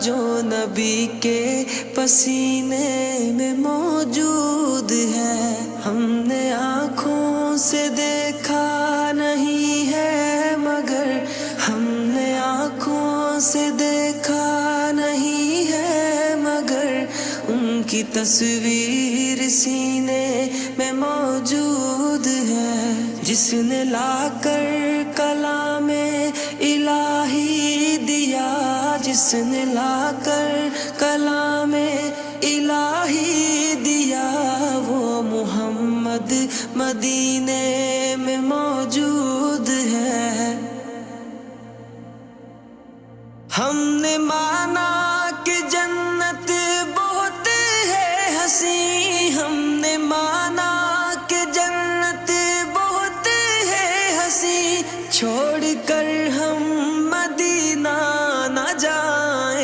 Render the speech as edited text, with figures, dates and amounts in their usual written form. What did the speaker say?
جو نبی کے پسینے میں موجود ہے، ہم نے آنکھوں سے دیکھا نہیں ہے مگر، ہم نے آنکھوں سے دیکھا نہیں ہے مگر، ان کی تصویر سینے میں موجود ہے۔ جس نے لا کر کلام الہی دیا، جس نے لا کر کلام الہی دیا، وہ محمد مدینے میں موجود ہے۔ ہم نے مانا